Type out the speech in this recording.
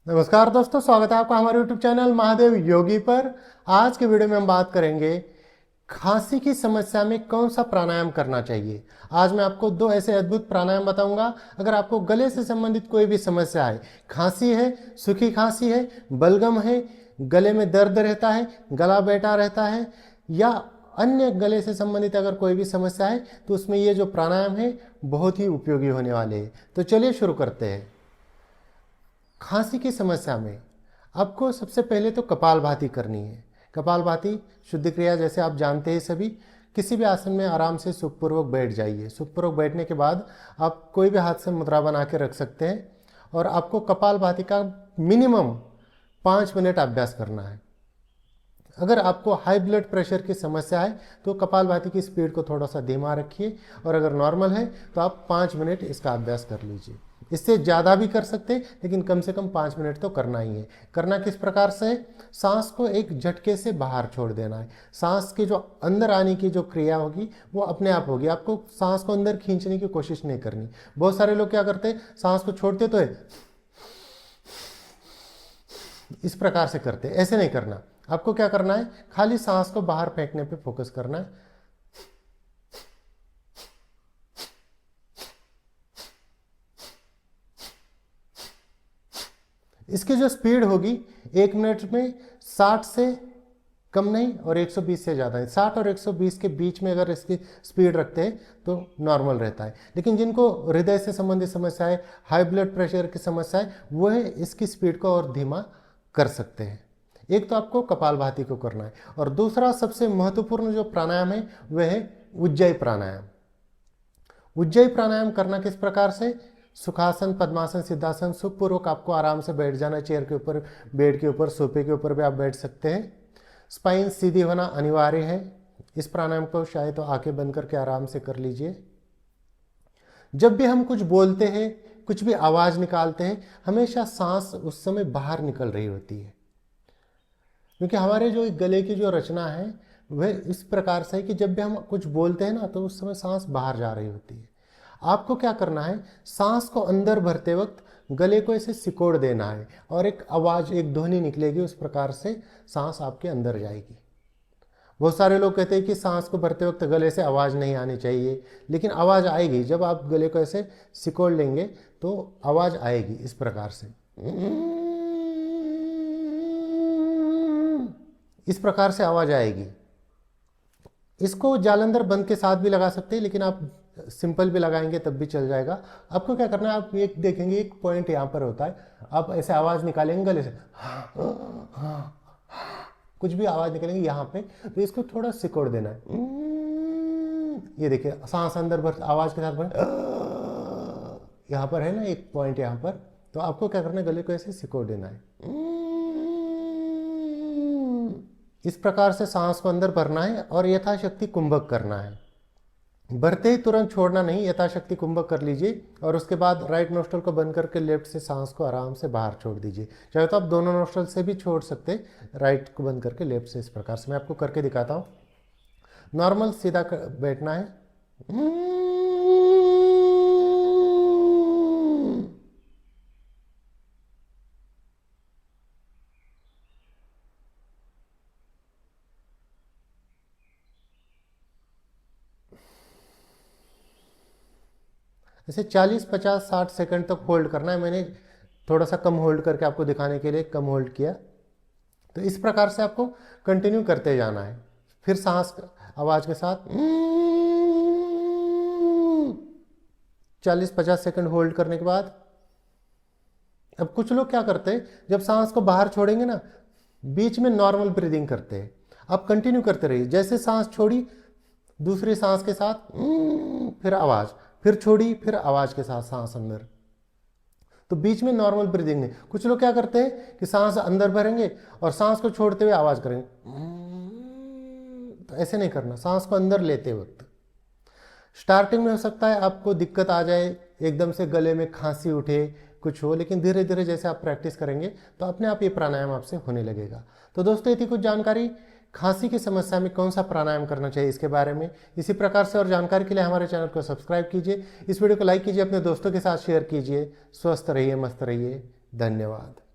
नमस्कार दोस्तों, स्वागत है आपका हमारे YouTube चैनल महादेव योगी पर। आज के वीडियो में हम बात करेंगे खांसी की समस्या में कौन सा प्राणायाम करना चाहिए। आज मैं आपको दो ऐसे अद्भुत प्राणायाम बताऊंगा। अगर आपको गले से संबंधित कोई भी समस्या है, खांसी है, सूखी खांसी है, बलगम है, गले में दर्द रहता है, गला बैठा रहता है या अन्य गले से संबंधित अगर कोई भी समस्या है, तो उसमें ये जो प्राणायाम है बहुत ही उपयोगी होने वाले हैं। तो चलिए शुरू करते हैं। खांसी की समस्या में आपको सबसे पहले तो कपालभाति करनी है। कपालभाति शुद्ध क्रिया जैसे आप जानते हैं सभी। किसी भी आसन में आराम से सुखपूर्वक बैठ जाइए। सुखपूर्वक बैठने के बाद आप कोई भी हाथ से मुद्रा बना के रख सकते हैं और आपको कपालभाति का मिनिमम 5 मिनट अभ्यास करना है। अगर आपको हाई ब्लड प्रेशर की समस्या है तो कपालभाति की स्पीड को थोड़ा सा धीमा रखिए और अगर नॉर्मल है तो आप 5 मिनट इसका अभ्यास कर लीजिए। इससे ज़्यादा भी कर सकते हैं, लेकिन कम से कम 5 मिनट तो करना ही है। करना किस प्रकार से है? सांस को एक झटके से बाहर छोड़ देना है। सांस के जो अंदर आने की जो क्रिया होगी वो अपने आप होगी। आपको सांस को अंदर खींचने की कोशिश नहीं करनी। बहुत सारे लोग क्या करते हैं, सांस को छोड़ते तो है, इस प्रकार से करते। ऐसे नहीं करना। आपको क्या करना है, खाली सांस को बाहर फेंकने पे फोकस करना है। इसकी जो स्पीड होगी 1 मिनट में 60 से कम नहीं और 120 से ज़्यादा है। 60 और 120 के बीच में अगर इसकी स्पीड रखते हैं तो नॉर्मल रहता है। लेकिन जिनको हृदय से संबंधित समस्या है, हाई ब्लड प्रेशर की समस्या है, वो है इसकी स्पीड को और धीमा कर सकते हैं। एक तो आपको कपालभाति को करना है और दूसरा सबसे महत्वपूर्ण जो प्राणायाम है वह है उज्जयी प्राणायाम। उज्जयी प्राणायाम करना किस प्रकार से? सुखासन, पद्मासन, सिद्धासन, सुखपूर्वक आपको आराम से बैठ जाना। चेयर के ऊपर, बेड के ऊपर, सोफे के ऊपर भी आप बैठ सकते हैं। स्पाइन सीधी होना अनिवार्य है। इस प्राणायाम को शायद तो आंखें बंद करके आराम से कर लीजिए। जब भी हम कुछ बोलते हैं, कुछ भी आवाज निकालते हैं, हमेशा सांस उस समय बाहर निकल रही होती है, क्योंकि हमारे जो गले की जो रचना है वह इस प्रकार से है कि जब भी हम कुछ बोलते हैं ना तो उस समय सांस बाहर जा रही होती है। आपको क्या करना है, सांस को अंदर भरते वक्त गले को ऐसे सिकोड़ देना है और एक आवाज, एक ध्वनि निकलेगी, उस प्रकार से सांस आपके अंदर जाएगी। बहुत सारे लोग कहते हैं कि सांस को भरते वक्त गले से आवाज नहीं आनी चाहिए, लेकिन आवाज आएगी। जब आप गले को ऐसे सिकोड़ लेंगे तो आवाज आएगी इस प्रकार से। इस प्रकार से आवाज आएगी। इसको जालंधर बंद के साथ भी लगा सकते हैं, लेकिन आप सिंपल भी लगाएंगे तब भी चल जाएगा। आपको क्या करना है, आप एक देखेंगे एक पॉइंट यहाँ पर होता है, आप ऐसे आवाज निकालेंगे गले से, कुछ भी आवाज निकलेंगे यहाँ पे, तो इसको थोड़ा सिकोड़ देना है। ये देखिए, सांस अंदर भर, आवाज के साथ भर, यहाँ पर है ना एक पॉइंट यहाँ पर, तो आपको क्या करना है, गले को ऐसे सिकोड़ देना है। इस प्रकार से सांस को अंदर भरना है और यथाशक्ति कुंभक करना है। भरते ही तुरंत छोड़ना नहीं, यथाशक्ति कुंभक कर लीजिए और उसके बाद राइट नोस्ट्रल को बंद करके लेफ्ट से सांस को आराम से बाहर छोड़ दीजिए। चाहे तो आप दोनों नोस्ट्रल से भी छोड़ सकते, राइट को बंद करके लेफ्ट से। इस प्रकार से मैं आपको करके दिखाता हूँ। नॉर्मल सीधा बैठना है। ऐसे 40, 50, 60 सेकंड तक होल्ड करना है। मैंने थोड़ा सा कम होल्ड करके आपको दिखाने के लिए कम होल्ड किया। तो इस प्रकार से आपको कंटिन्यू करते जाना है। फिर सांस आवाज के साथ 40-50 सेकंड होल्ड करने के बाद, अब कुछ लोग क्या करते हैं, जब सांस को बाहर छोड़ेंगे ना, बीच में नॉर्मल ब्रीदिंग करते हैं। आप कंटिन्यू करते रहिए। जैसे सांस छोड़ी, दूसरी सांस के साथ फिर आवाज, फिर छोड़ी, फिर आवाज के साथ सांस अंदर, तो बीच में नॉर्मल ब्रीदिंग नहीं। कुछ लोग क्या करते हैं कि सांस अंदर भरेंगे और सांस को छोड़ते हुए आवाज करेंगे, तो ऐसे नहीं करना। सांस को अंदर लेते वक्त स्टार्टिंग में हो सकता है आपको दिक्कत आ जाए, एकदम से गले में खांसी उठे, कुछ हो, लेकिन धीरे धीरे जैसे आप प्रैक्टिस करेंगे तो अपने आप ये प्राणायाम आपसे होने लगेगा। तो दोस्तों, ये थी कुछ जानकारी खांसी की समस्या में कौन सा प्राणायाम करना चाहिए इसके बारे में। इसी प्रकार से और जानकारी के लिए हमारे चैनल को सब्सक्राइब कीजिए, इस वीडियो को लाइक कीजिए, अपने दोस्तों के साथ शेयर कीजिए। स्वस्थ रहिए, मस्त रहिए। धन्यवाद।